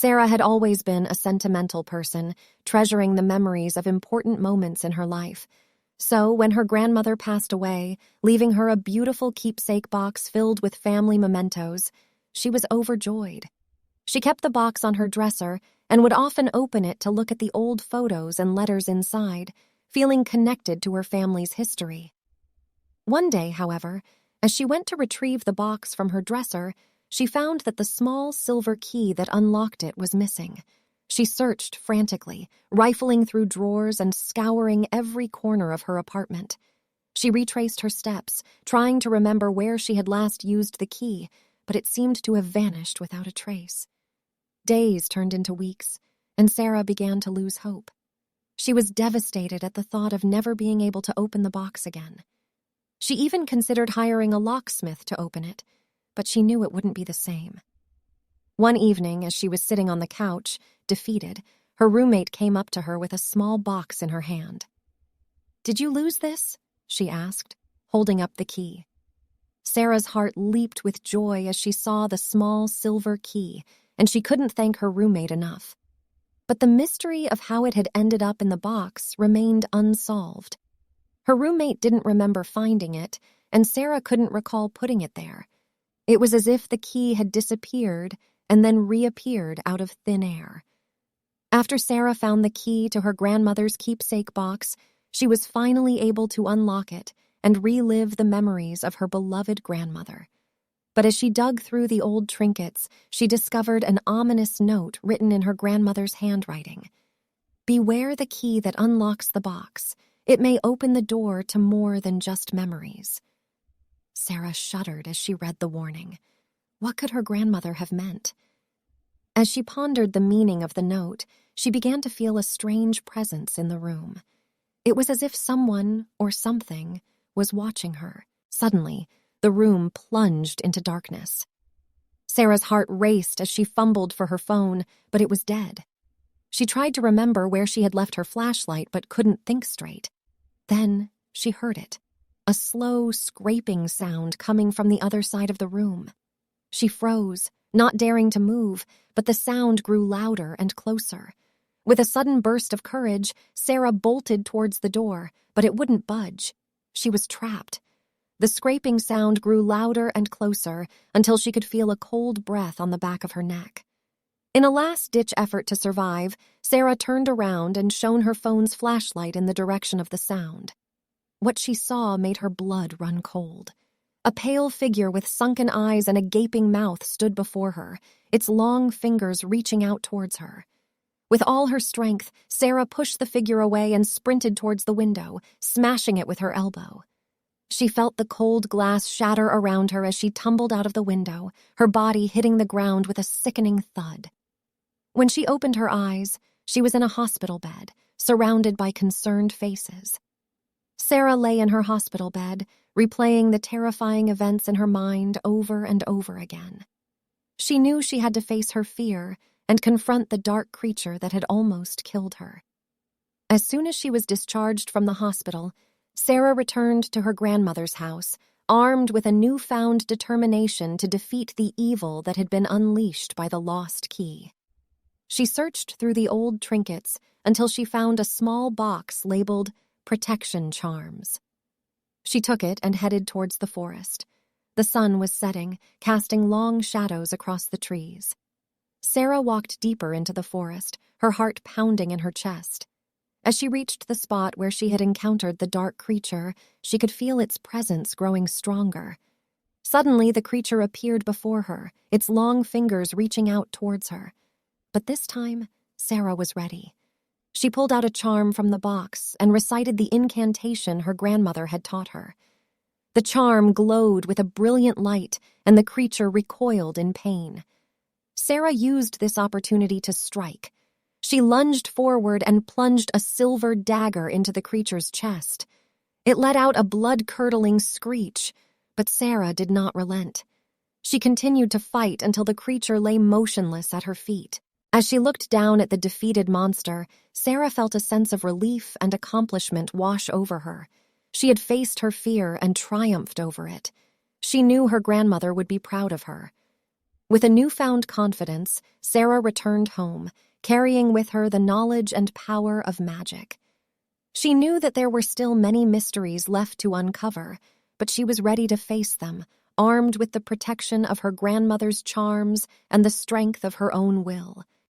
Sarah had always been a sentimental person, treasuring the memories of important moments in her life. So, when her grandmother passed away, leaving her a beautiful keepsake box filled with family mementos, she was overjoyed. She kept the box on her dresser and would often open it to look at the old photos and letters inside, feeling connected to her family's history. One day, however, as she went to retrieve the box from her dresser, she found that the small silver key that unlocked it was missing. She searched frantically, rifling through drawers and scouring every corner of her apartment. She retraced her steps, trying to remember where she had last used the key, but it seemed to have vanished without a trace. Days turned into weeks, and Sarah began to lose hope. She was devastated at the thought of never being able to open the box again. She even considered hiring a locksmith to open it, but she knew it wouldn't be the same. One evening, as she was sitting on the couch, defeated, her roommate came up to her with a small box in her hand. "Did you lose this?" she asked, holding up the key. Sarah's heart leaped with joy as she saw the small silver key, and she couldn't thank her roommate enough. But the mystery of how it had ended up in the box remained unsolved. Her roommate didn't remember finding it, and Sarah couldn't recall putting it there. It was as if the key had disappeared and then reappeared out of thin air. After Sarah found the key to her grandmother's keepsake box, she was finally able to unlock it and relive the memories of her beloved grandmother. But as she dug through the old trinkets, she discovered an ominous note written in her grandmother's handwriting. "Beware the key that unlocks the box. It may open the door to more than just memories." Sarah shuddered as she read the warning. What could her grandmother have meant? As she pondered the meaning of the note, she began to feel a strange presence in the room. It was as if someone, or something, was watching her. Suddenly, the room plunged into darkness. Sarah's heart raced as she fumbled for her phone, but it was dead. She tried to remember where she had left her flashlight, but couldn't think straight. Then she heard it, a slow scraping sound coming from the other side of the room. She froze, not daring to move, but the sound grew louder and closer. With a sudden burst of courage, Sarah bolted towards the door, but it wouldn't budge. She was trapped. The scraping sound grew louder and closer until she could feel a cold breath on the back of her neck. In a last-ditch effort to survive, Sarah turned around and shone her phone's flashlight in the direction of the sound. What she saw made her blood run cold. A pale figure with sunken eyes and a gaping mouth stood before her, its long fingers reaching out towards her. With all her strength, Sarah pushed the figure away and sprinted towards the window, smashing it with her elbow. She felt the cold glass shatter around her as she tumbled out of the window, her body hitting the ground with a sickening thud. When she opened her eyes, she was in a hospital bed, surrounded by concerned faces. Sarah lay in her hospital bed, replaying the terrifying events in her mind over and over again. She knew she had to face her fear and confront the dark creature that had almost killed her. As soon as she was discharged from the hospital, Sarah returned to her grandmother's house, armed with a newfound determination to defeat the evil that had been unleashed by the lost key. She searched through the old trinkets until she found a small box labeled "Protection Charms." She took it and headed towards the forest. The sun was setting, casting long shadows across the trees. Sarah walked deeper into the forest, her heart pounding in her chest. As she reached the spot where she had encountered the dark creature, she could feel its presence growing stronger. Suddenly, the creature appeared before her, its long fingers reaching out towards her. But this time, Sarah was ready. She pulled out a charm from the box and recited the incantation her grandmother had taught her. The charm glowed with a brilliant light, and the creature recoiled in pain. Sarah used this opportunity to strike. She lunged forward and plunged a silver dagger into the creature's chest. It let out a blood-curdling screech, but Sarah did not relent. She continued to fight until the creature lay motionless at her feet. As she looked down at the defeated monster, Sarah felt a sense of relief and accomplishment wash over her. She had faced her fear and triumphed over it. She knew her grandmother would be proud of her. With a newfound confidence, Sarah returned home, carrying with her the knowledge and power of magic. She knew that there were still many mysteries left to uncover, but she was ready to face them, armed with the protection of her grandmother's charms and the strength of her own will.